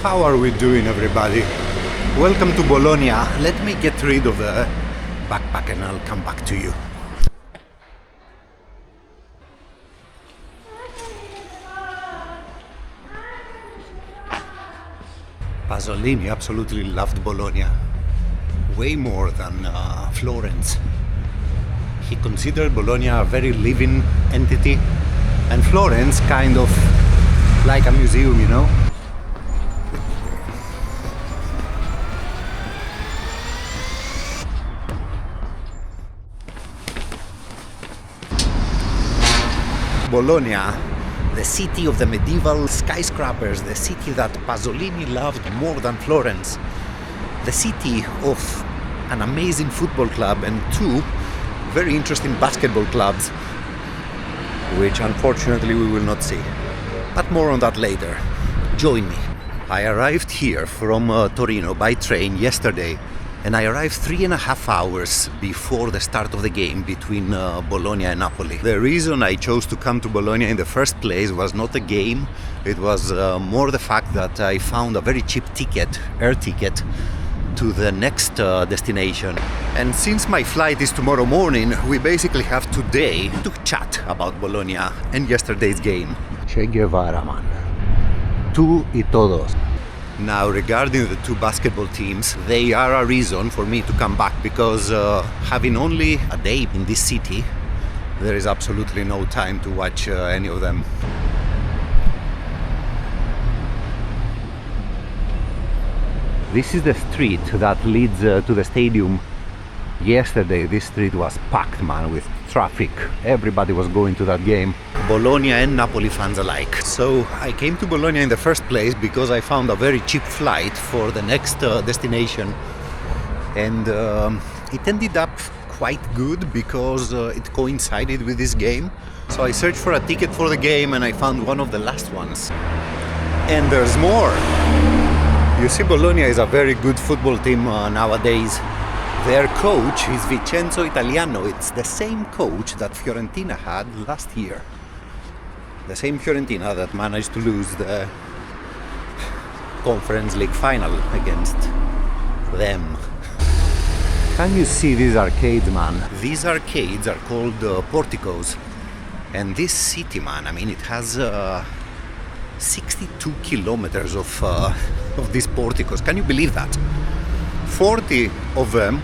How are we doing, everybody? Welcome to Bologna. Let me get rid of the backpack and I'll come back to you. Pasolini absolutely loved Bologna, way more than Florence. He considered Bologna a very living entity, and Florence kind of like a museum, you know? Bologna, the city of the medieval skyscrapers, the city that Pasolini loved more than Florence, the city of an amazing football club and two very interesting basketball clubs, which unfortunately we will not see. But more on that later. Join me. I arrived here from Torino by train yesterday, and I arrived 3.5 hours before the start of the game between Bologna and Napoli. The reason I chose to come to Bologna in the first place was not the game, it was more the fact that I found a very cheap ticket, air ticket, to the next destination. And since my flight is tomorrow morning, we basically have today to chat about Bologna and yesterday's game. Che Guevara, man. Tú y todos. Now, regarding the two basketball teams, they are a reason for me to come back because having only a day in this city, there is absolutely no time to watch any of them. This is the street that leads to the stadium. Yesterday, this street was packed, man, with traffic. Everybody was going to that game. Bologna and Napoli fans alike. So I came to Bologna in the first place because I found a very cheap flight for the next destination. And it ended up quite good because it coincided with this game. So I searched for a ticket for the game and I found one of the last ones. And there's more. You see, Bologna is a very good football team nowadays. Their coach is Vincenzo Italiano. It's the same coach that Fiorentina had last year. The same Fiorentina that managed to lose the Conference League final against them. Can you see these arcades, man? These arcades are called Porticoes. And this city, man, I mean, it has 62 kilometers of these porticos. Can you believe that? 40 of them,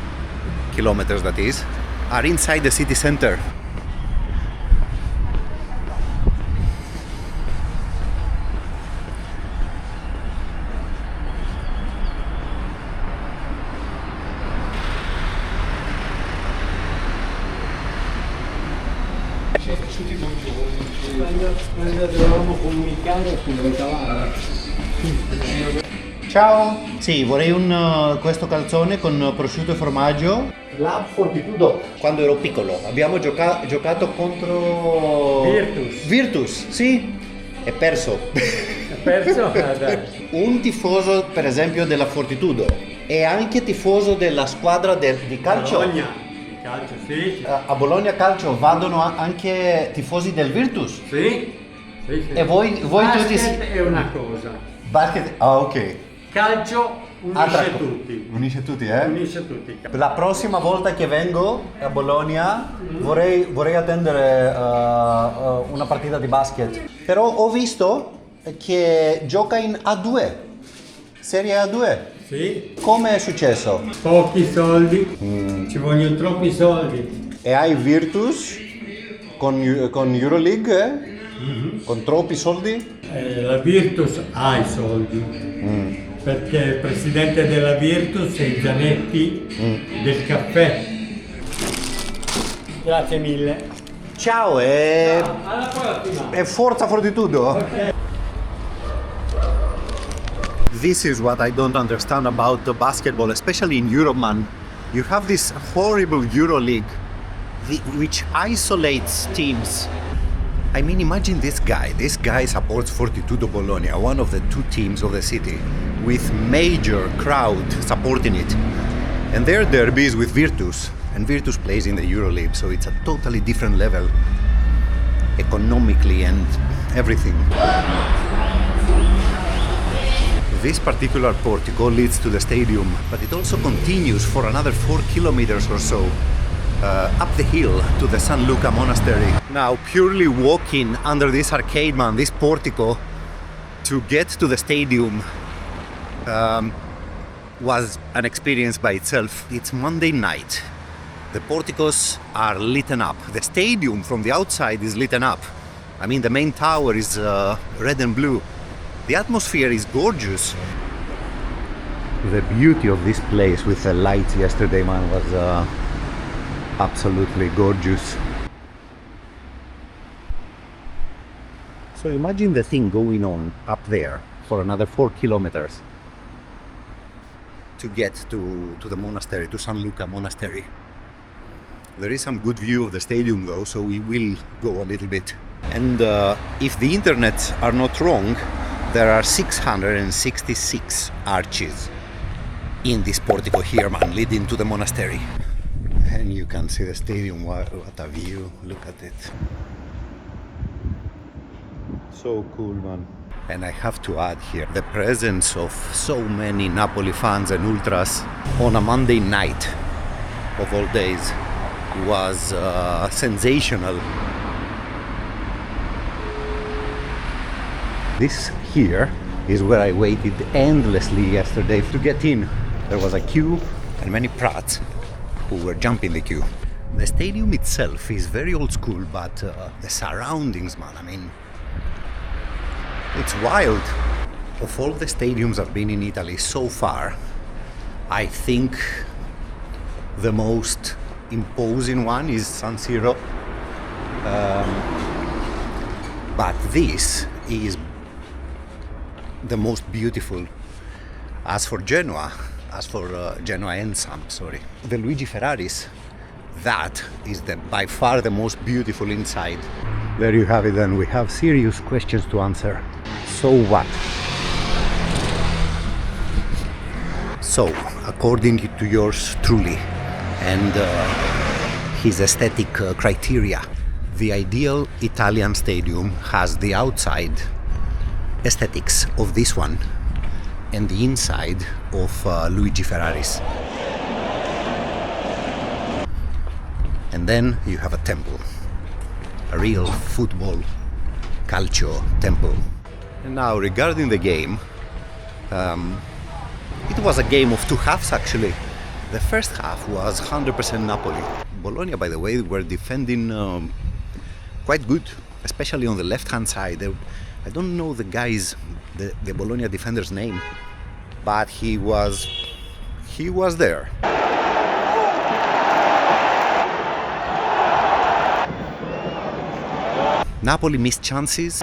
kilometers that is, are inside the city center. Ciao, sì, vorrei questo calzone con prosciutto e formaggio. La Fortitudo. Quando ero piccolo abbiamo giocato contro Virtus, sì, e perso. È perso? Dai. Un tifoso, per esempio, della Fortitudo e anche tifoso della squadra di calcio. Bologna, calcio, sì. A Bologna Calcio vanno anche tifosi del Virtus? Sì. E voi tutti è una cosa. Basket, ok. Calcio unisce tutti. Unisce tutti, eh? Unisce tutti. La prossima volta che vengo a Bologna vorrei attendere una partita di basket. Però ho visto che gioca in A2, Serie A2. Sì. Come è successo? Pochi soldi, ci vogliono troppi soldi. E hai Virtus con Euroleague, con troppi soldi? La Virtus ha i soldi. Perché il presidente della Virtus è Zanetti del caffè. Grazie mille. Ciao Alla prossima. e forza Fortitudo. Okay. This is what I don't understand about the basketball, especially in Europe, man. You have this horrible EuroLeague, which isolates teams. I mean, imagine this guy. This guy supports Fortitudo Bologna, one of the two teams of the city, with major crowd supporting it. And their derby is with Virtus, and Virtus plays in the EuroLeague, so it's a totally different level, economically and everything. This particular portico leads to the stadium, but it also continues for another 4 kilometers or so up the hill to the San Luca Monastery. Now, purely walking under this arcade, man, this portico, to get to the stadium was an experience by itself. It's Monday night. The porticos are lit up. The stadium from the outside is lit up. I mean, the main tower is red and blue. The atmosphere is gorgeous. The beauty of this place with the lights yesterday, man, was absolutely gorgeous. So imagine the thing going on up there for another 4 kilometers to get to the monastery, to San Luca Monastery. There is some good view of the stadium though, so we will go a little bit. And if the internet are not wrong, there are 666 arches in this portico here, man, leading to the monastery. And you can see the stadium. What a view, look at it. So cool, man. And I have to add here, the presence of so many Napoli fans and ultras on a Monday night of all days was sensational. This here is where I waited endlessly yesterday to get in. There was a queue and many brats who were jumping the queue. The stadium itself is very old school, but the surroundings, man, I mean, it's wild. Of all the stadiums I've been in Italy so far, I think the most imposing one is San Siro. But this is the most beautiful. As for Genoa and the Luigi Ferraris, that is by far the most beautiful inside. There you have it then, we have serious questions to answer. So what? So, according to yours truly and his aesthetic criteria, the ideal Italian stadium has the outside aesthetics of this one and the inside of Luigi Ferraris. And then you have a temple, a real football calcio temple. And now regarding the game, it was a game of two halves actually. The first half was 100% Napoli. Bologna, by the way, were defending quite good, especially on the left-hand side. I don't know the Bologna defender's name, but he was there. Napoli missed chances.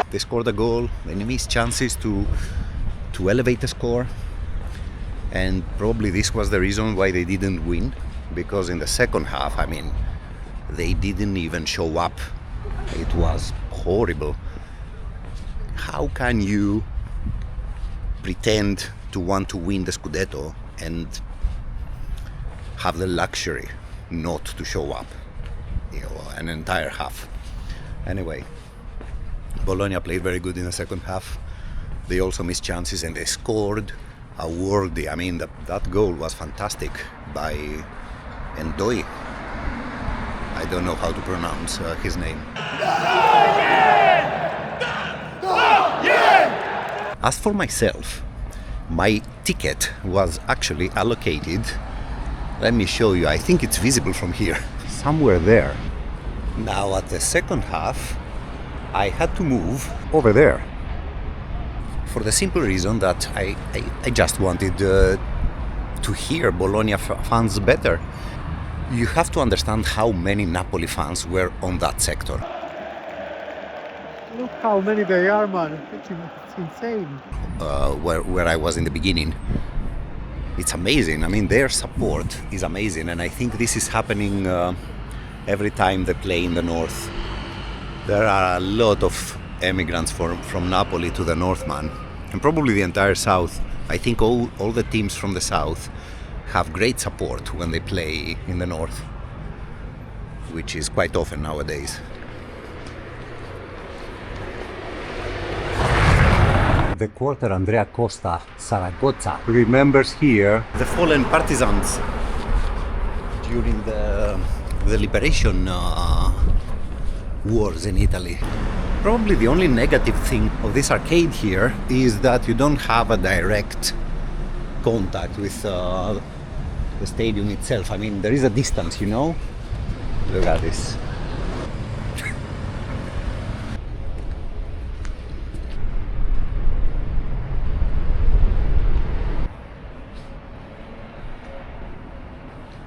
They scored a goal, they missed chances to elevate the score, and probably this was the reason why they didn't win, because in the second half, I mean, they didn't even show up. It was horrible. How can you pretend to want to win the scudetto and have the luxury not to show up, an entire half? Anyway, Bologna played very good in the second half. They also missed chances and they scored a worthy. I mean, that goal was fantastic by Endoi. I don't know how to pronounce his name. As for myself, my ticket was actually allocated. Let me show you. I think it's visible from here. Somewhere there. Now at the second half, I had to move over there for the simple reason that I just wanted to hear Bologna fans better. You have to understand how many Napoli fans were on that sector. Look how many they are, man. It's insane. Where I was in the beginning. It's amazing. I mean, their support is amazing, and I think this is happening every time they play in the north. There are a lot of emigrants from Napoli to the north, man, and probably the entire south. I think all the teams from the south have great support when they play in the north. which is quite often nowadays. The quarter Andrea Costa, Zaragoza, remembers here The fallen partisans during the liberation wars in Italy. Probably the only negative thing of this arcade here is that you don't have a direct contact with the stadium itself. I mean, there is a distance, you know? Look at this.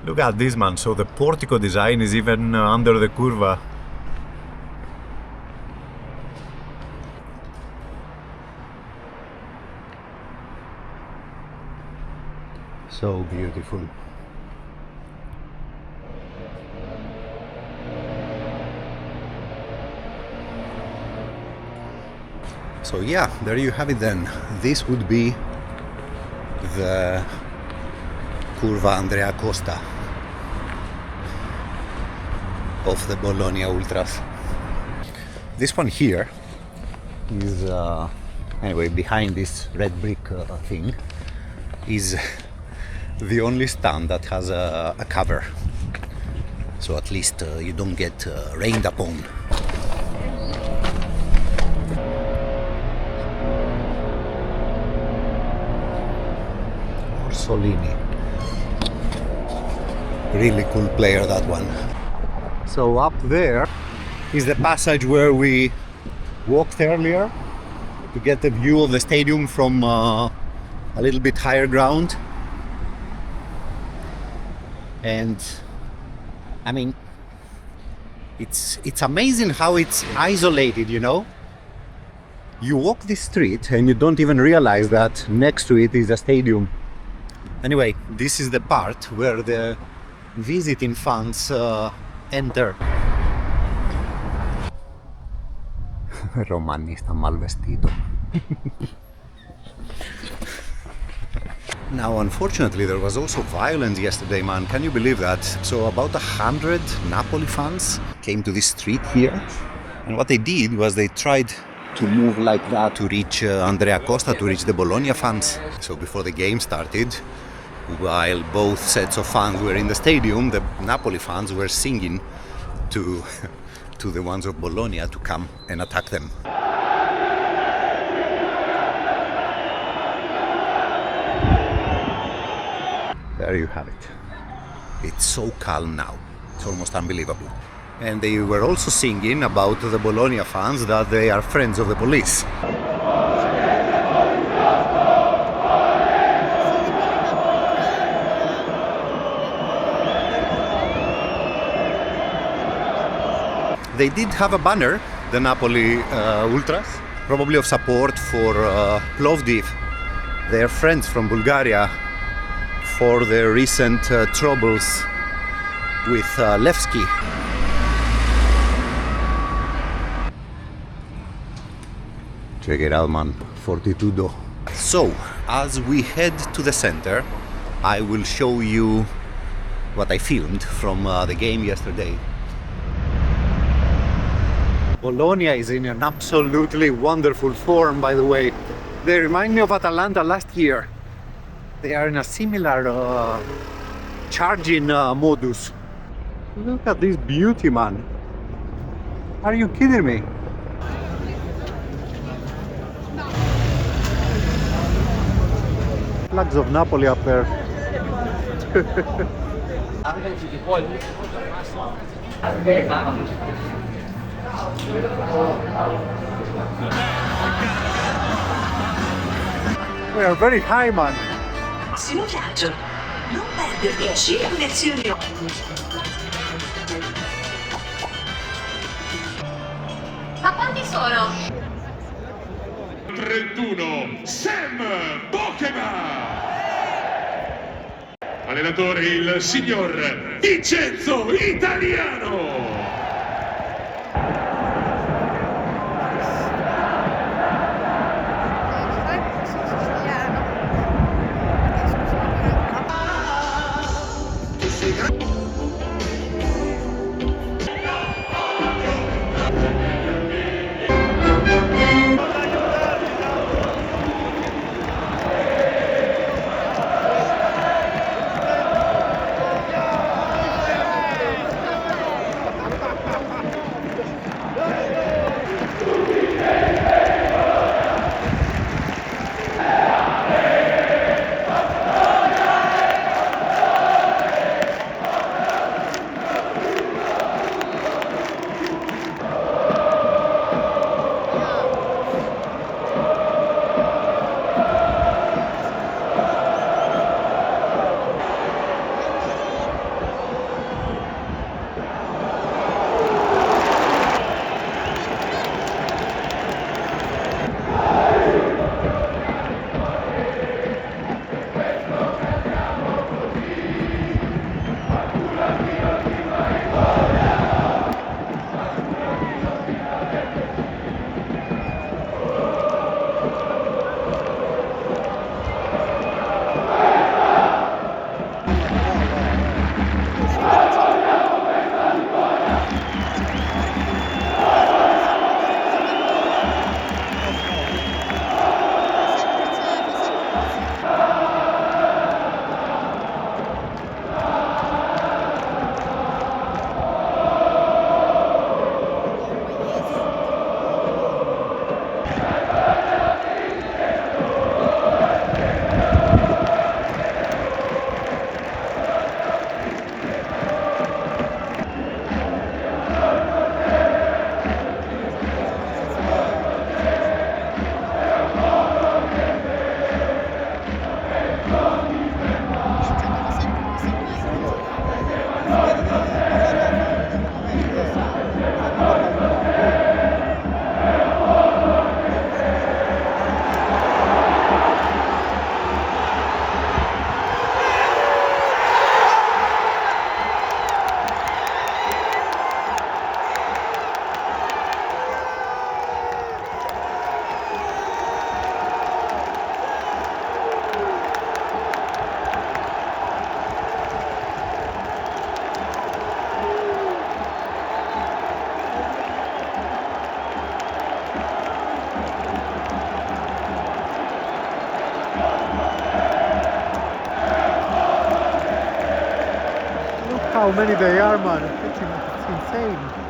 Look at this, man. So the portico design is even under the curva. So beautiful. So yeah, there you have it then. This would be the Curva Andrea Costa of the Bologna Ultras. This one here is, anyway, behind this red brick thing, is the only stand that has a cover. So at least you don't get rained upon. Orsolini. Really cool player, that one. So up there is the passage where we walked earlier to get a view of the stadium from a little bit higher ground. And I mean, it's amazing how it's isolated, you know? You walk this street and you don't even realize that next to it is a stadium. Anyway, this is the part where the visiting fans enter. Romanista mal vestito. Now, unfortunately, there was also violence yesterday, man. Can you believe that? So about 100 Napoli fans came to this street here, and what they did was they tried to move like that to reach Andrea Costa, to reach the Bologna fans. So before the game started, while both sets of fans were in the stadium, the Napoli fans were singing to the ones of Bologna to come and attack them. There you have it. It's so calm now. It's almost unbelievable. And they were also singing about the Bologna fans that they are friends of the police. They did have a banner, the Napoli Ultras, probably of support for Plovdiv, their friends from Bulgaria, for their recent troubles with Levski. Check it out, man. Fortitudo. So, as we head to the center, I will show you what I filmed from the game yesterday. Bologna is in an absolutely wonderful form, by the way. They remind me of Atalanta last year. They are in a similar charging modus. Look at this beauty, man. Are you kidding me? Flags of Napoli up there. We are very high, man. Prossimo viaggio, non perderci lezioni. Ma quanti sono? 31 Sam Bokema. Allenatore il signor Vincenzo Italiano. how many they are, man. It's insane.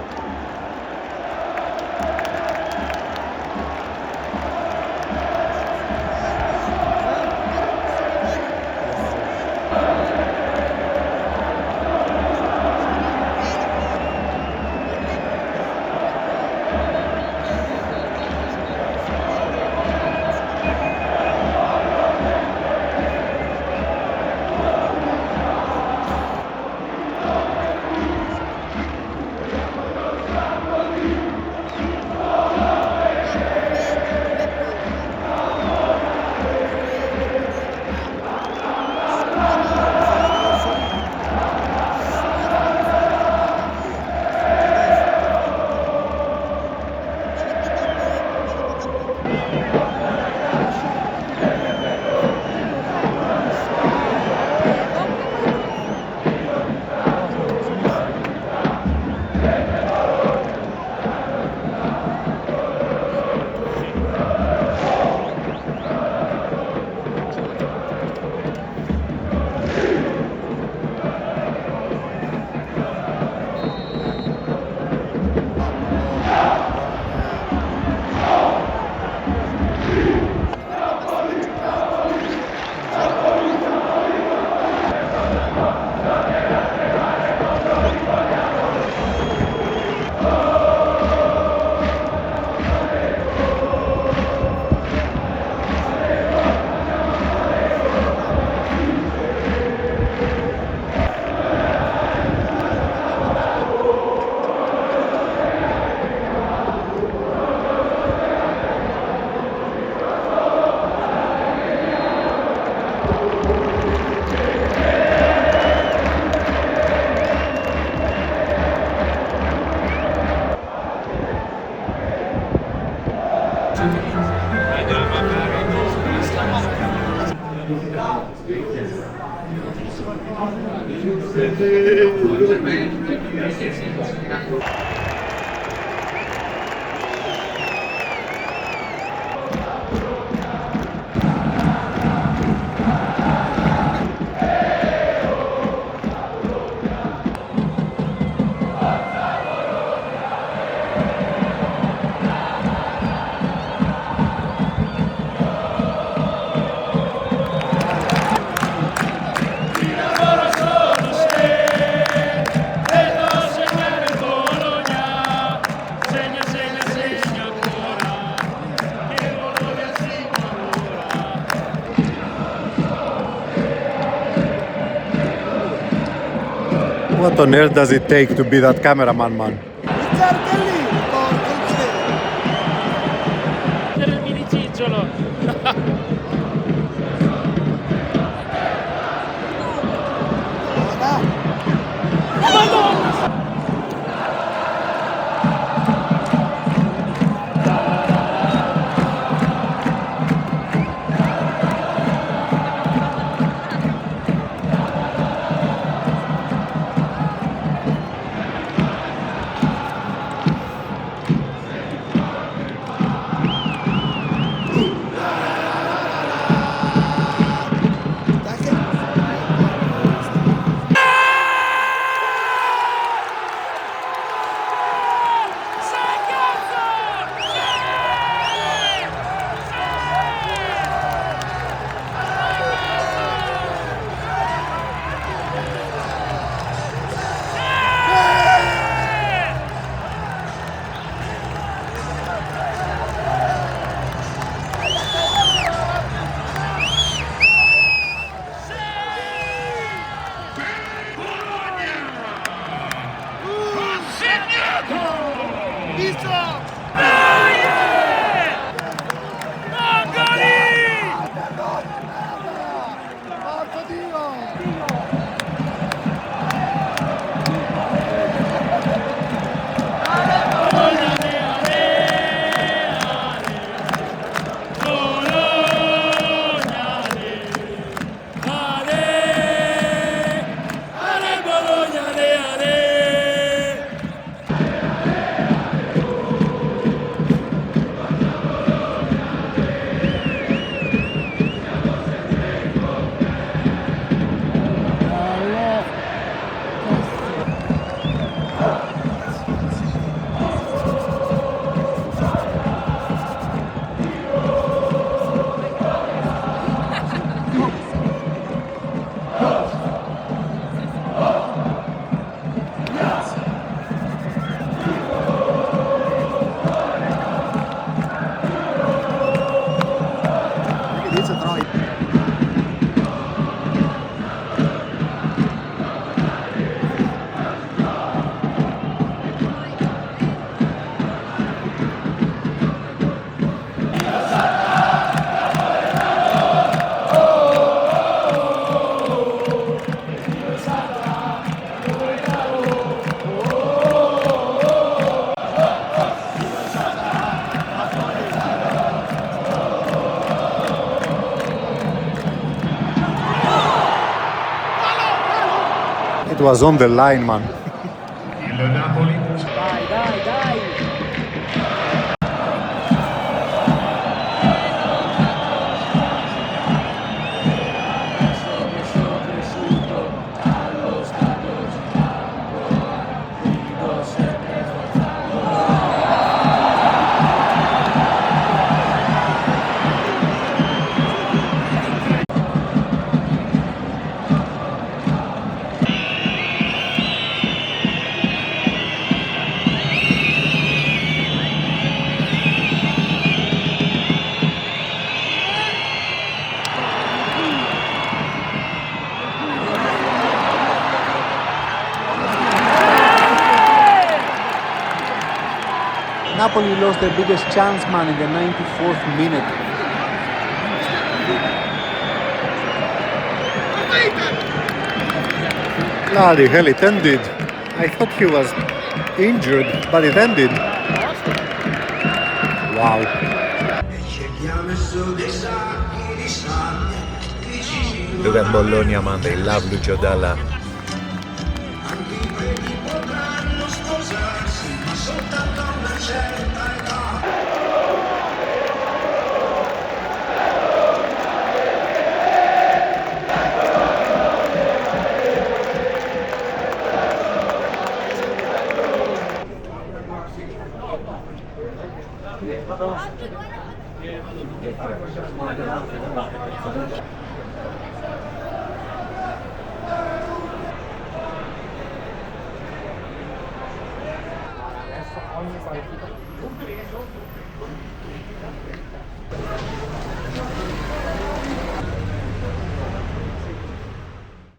What on earth does it take to be that cameraman, man? Il mini cicciolo. It was on the line, man. Il Napoli. Napoli lost their biggest chance, man, in the 94th minute. Bloody hell, it ended. I thought he was injured, but it ended. Wow. Look at Bologna, man, they love Lucio Dalla.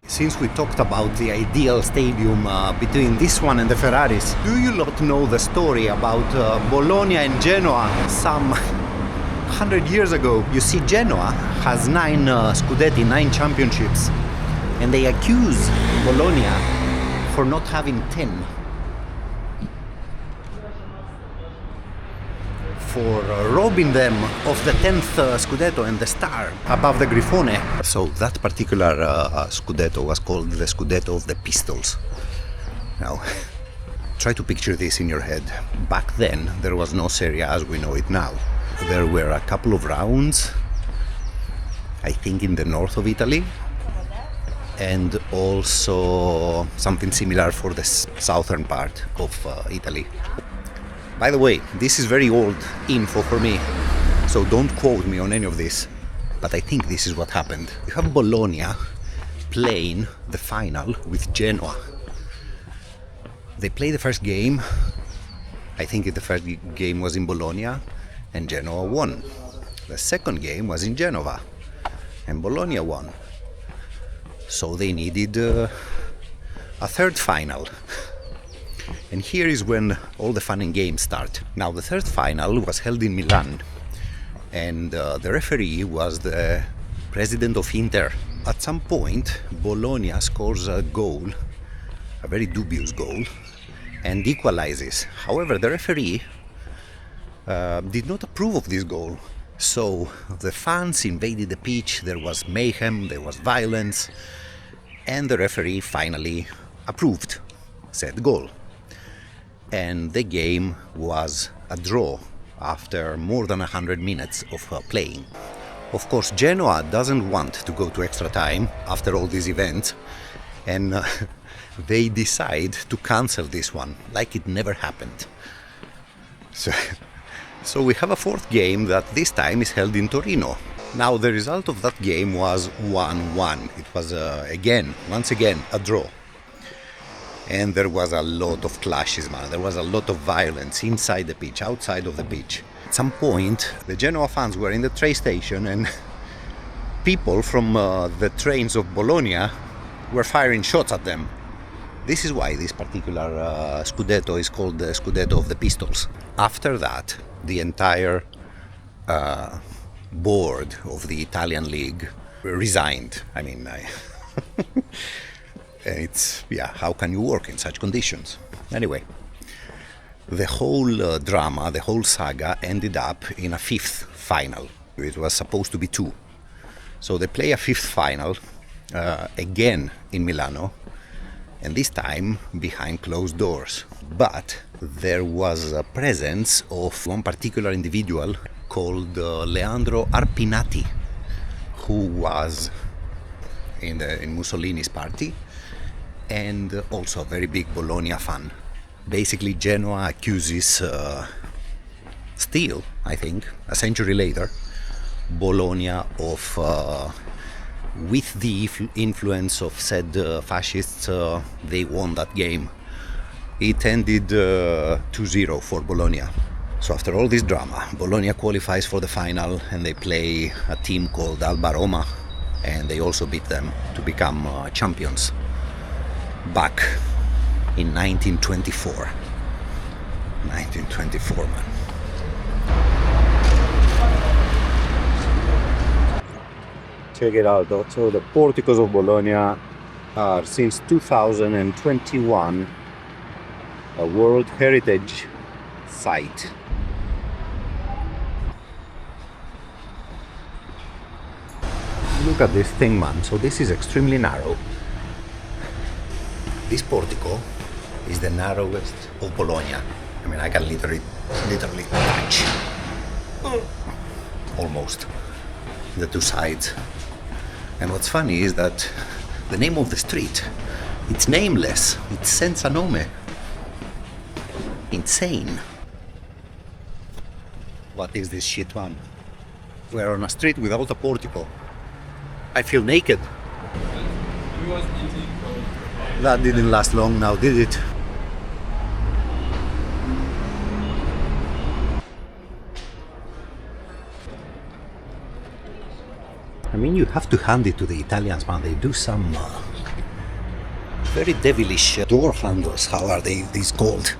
Since we talked about the ideal stadium between this one and the Ferraris, do you lot know the story about Bologna and Genoa some 100 years ago? You see, Genoa has 9 scudetti, 9 championships, and they accuse Bologna for not having 10. For robbing them of the 10th scudetto and the star above the Grifone. So that particular scudetto was called the scudetto of the pistols. Now, try to picture this in your head. Back then, there was no Serie A as we know it now. There were a couple of rounds, I think in the north of Italy, and also something similar for the southern part of Italy. By the way, this is very old info for me, so don't quote me on any of this, but I think this is what happened. You have Bologna playing the final with Genoa. They play the first game, I think the first game was in Bologna, and Genoa won. The second game was in Genova, and Bologna won. So they needed a third final. And here is when all the fun and games start. Now, the third final was held in Milan, and the referee was the president of Inter. At some point, Bologna scores a goal, a very dubious goal, and equalizes. However, the referee did not approve of this goal. So the fans invaded the pitch, there was mayhem, there was violence, and the referee finally approved said goal. And the game was a draw after more than 100 minutes of playing. Of course, Genoa doesn't want to go to extra time after all these events, and they decide to cancel this one, like it never happened. So we have a fourth game that this time is held in Torino. Now, the result of that game was 1-1. It was once again, a draw. And there was a lot of clashes, man. There was a lot of violence inside the pitch, outside of the pitch. At some point, the Genoa fans were in the train station, and people from the trains of Bologna were firing shots at them. This is why this particular scudetto is called the scudetto of the pistols. After that, the entire board of the Italian league resigned. I mean, it's, how can you work in such conditions? Anyway, the whole drama, the whole saga ended up in a fifth final. It was supposed to be 2. So they play a fifth final, again in Milano, and this time behind closed doors. But there was a presence of one particular individual called Leandro Arpinati, who was in Mussolini's party and also a very big Bologna fan. Basically, Genoa accuses still, I think, a century later, Bologna of, with the influence of said fascists, they won that game. It ended 2-0 for Bologna. So after all this drama, Bologna qualifies for the final and they play a team called Alba Roma, and they also beat them to become champions back in 1924. 1924, man. Check it out though. So the Porticoes of Bologna are since 2021 a World Heritage Site. Look at this thing, man. So this is extremely narrow. This portico is the narrowest of Bologna. I mean, I can literally touch almost the two sides. And what's funny is that the name of the street, it's nameless. It's senza nome. Insane. What is this shit, man? We're on a street without a portico. I feel naked. That didn't last long now, did it? I mean, you have to hand it to the Italians, man. They do some very devilish door handles. How are these called?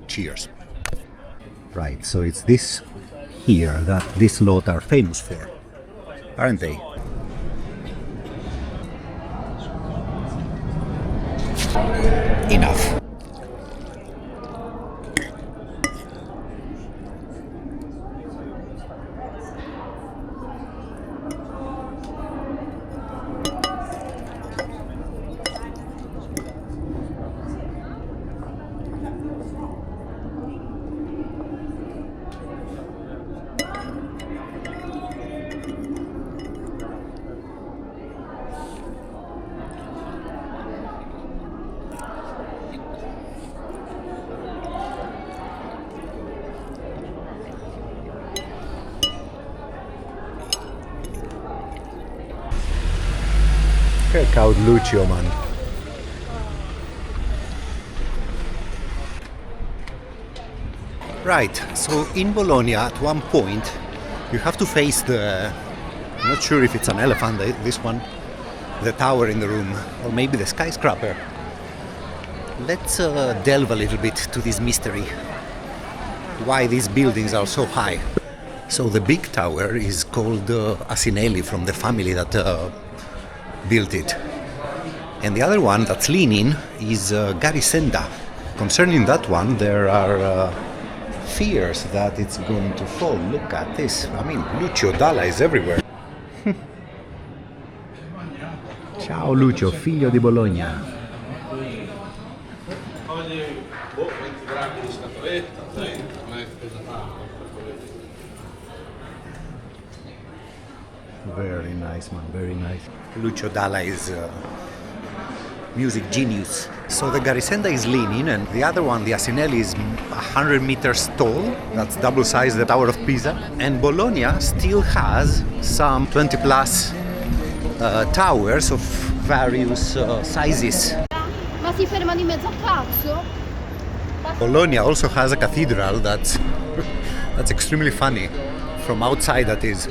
Cheers. Right, so it's this here that this lot are famous for, aren't they? Enough. Check out Lucio, man. Right, so in Bologna at one point you have to face the, I'm not sure if it's an elephant, this one, the tower in the room, or maybe the skyscraper. Let's delve a little bit to this mystery, why these buildings are so high. So the big tower is called Asinelli, from the family that built it. And the other one that's leaning is Garisenda. Concerning that one, there are fears that it's going to fall. Look at this. I mean, Lucio Dalla is everywhere. Ciao Lucio, figlio di Bologna. Very nice, man, very nice. Lucio Dalla is music genius. So the Garisenda is leaning, and the other one, the Asinelli, is 100 meters tall. That's double size the Tower of Pisa. And Bologna still has some 20 plus towers of various sizes. Ma si fermano in mezzo a cazzo? Bologna also has a cathedral that's extremely funny. From outside, that is.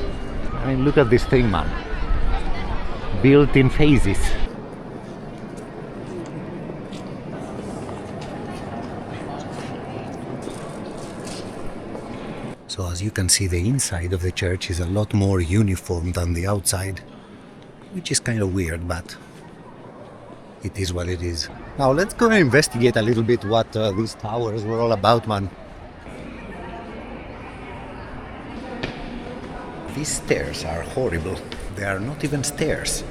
I mean, look at this thing, man. Built in phases. So as you can see, the inside of the church is a lot more uniform than the outside, which is kind of weird, but it is what it is. Now let's go and investigate a little bit what these towers were all about, man. These stairs are horrible. They are not even stairs.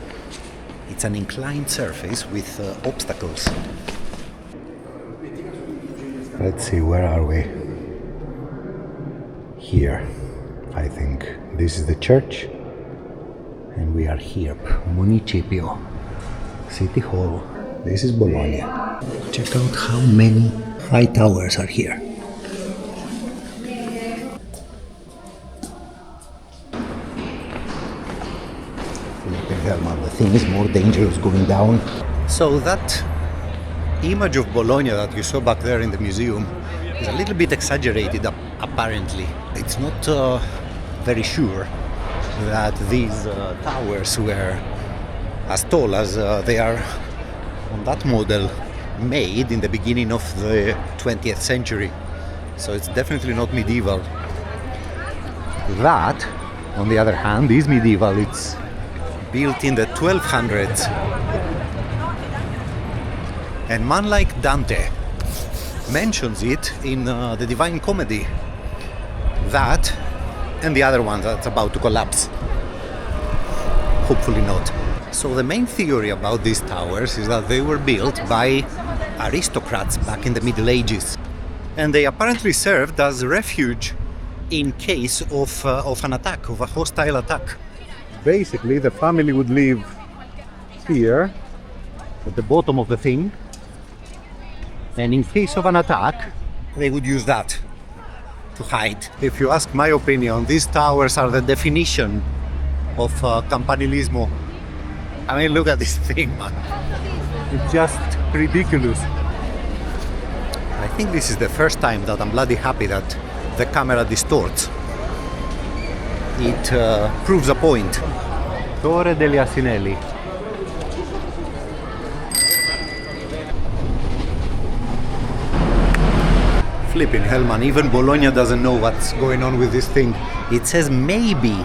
It's an inclined surface with obstacles. Let's see, where are we? Here, I think. This is the church. And we are here, Municipio, City Hall. This is Bologna. Check out how many high towers are here. The thing is more dangerous going down. So that image of Bologna that you saw back there in the museum is a little bit exaggerated, apparently. It's not very sure that these towers were as tall as they are on that model made in the beginning of the 20th century. So it's definitely not medieval. That, on the other hand, is medieval. It's built in the 1200s. And man like Dante mentions it in the Divine Comedy. That and the other one that's about to collapse. Hopefully not. So the main theory about these towers is that they were built by aristocrats back in the Middle Ages. And they apparently served as refuge in case of an attack, of a hostile attack. Basically, the family would live here, at the bottom of the thing, and in case of an attack, they would use that to hide. If you ask my opinion, these towers are the definition of campanilismo. I mean, look at this thing, man. It's just ridiculous. I think this is the first time that I'm bloody happy that the camera distorts. It proves a point. Torre degli Asinelli. Flipping hell, man, even Bologna doesn't know what's going on with this thing. It says maybe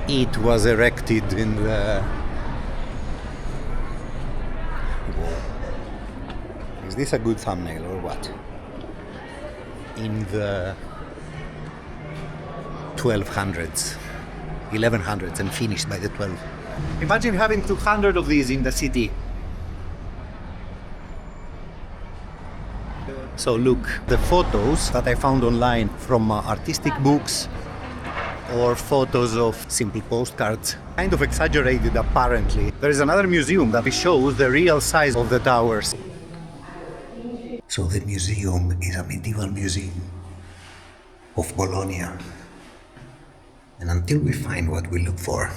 it was erected in the... Whoa. Is this a good thumbnail or what? In the 1200s, 1100s, and finished by the 12. Imagine having 200 of these in the city. So look, the photos that I found online from artistic books or photos of simple postcards, kind of exaggerated apparently. There is another museum that shows the real size of the towers. So the museum is a medieval museum of Bologna. And until we find what we look for,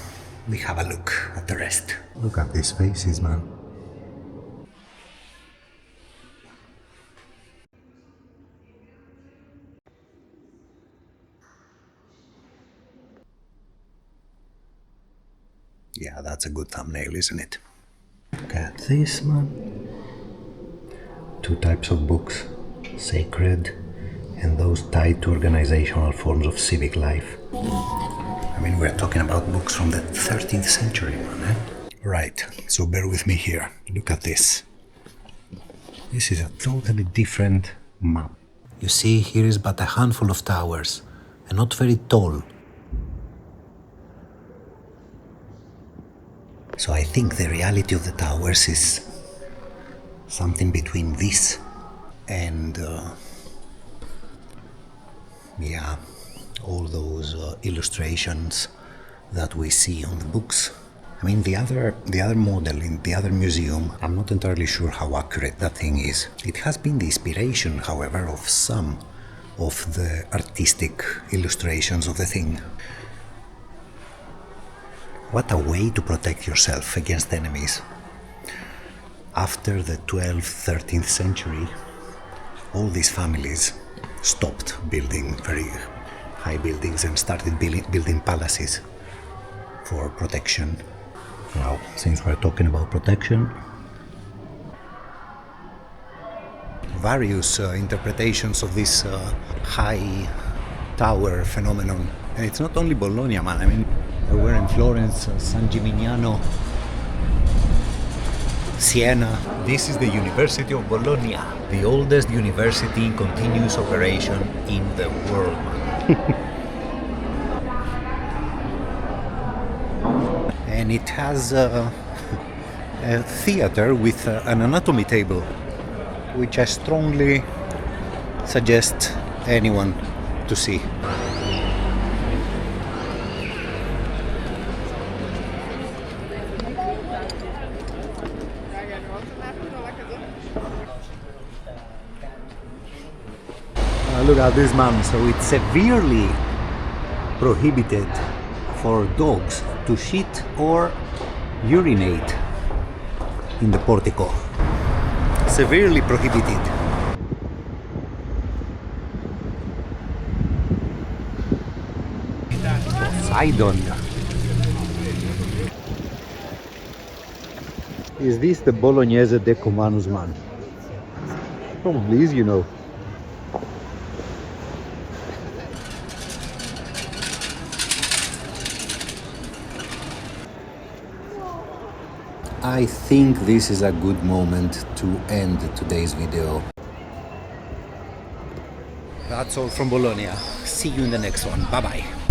we have a look at the rest. Look at these faces, man. Yeah, that's a good thumbnail, isn't it? Look at this, man. Two types of books, sacred and those tied to organizational forms of civic life. I mean, we're talking about books from the 13th century, man, eh? Right, so bear with me here. Look at this. This is a totally different map. You see, here is but a handful of towers, and not very tall. So I think the reality of the towers is something between this and all those illustrations that we see on the books. I mean, the other model in the other museum, I'm not entirely sure how accurate that thing is. It has been the inspiration, however, of some of the artistic illustrations of the thing. What a way to protect yourself against enemies. After the 12th, 13th century, all these families stopped building very high buildings and started building palaces for protection. Now, since we're talking about protection, various interpretations of this high tower phenomenon. And it's not only Bologna, man. I mean, we were in Florence, San Gimignano. Siena. This is the University of Bologna, the oldest university in continuous operation in the world. And it has a theater with an anatomy table, which I strongly suggest anyone to see. Look at this man. So it's severely prohibited for dogs to shit or urinate in the portico. Severely prohibited. Poseidon. Is this the Bolognese Decumanus, man? Probably is, you know. I think this is a good moment to end today's video. That's all from Bologna. See you in the next one. Bye bye.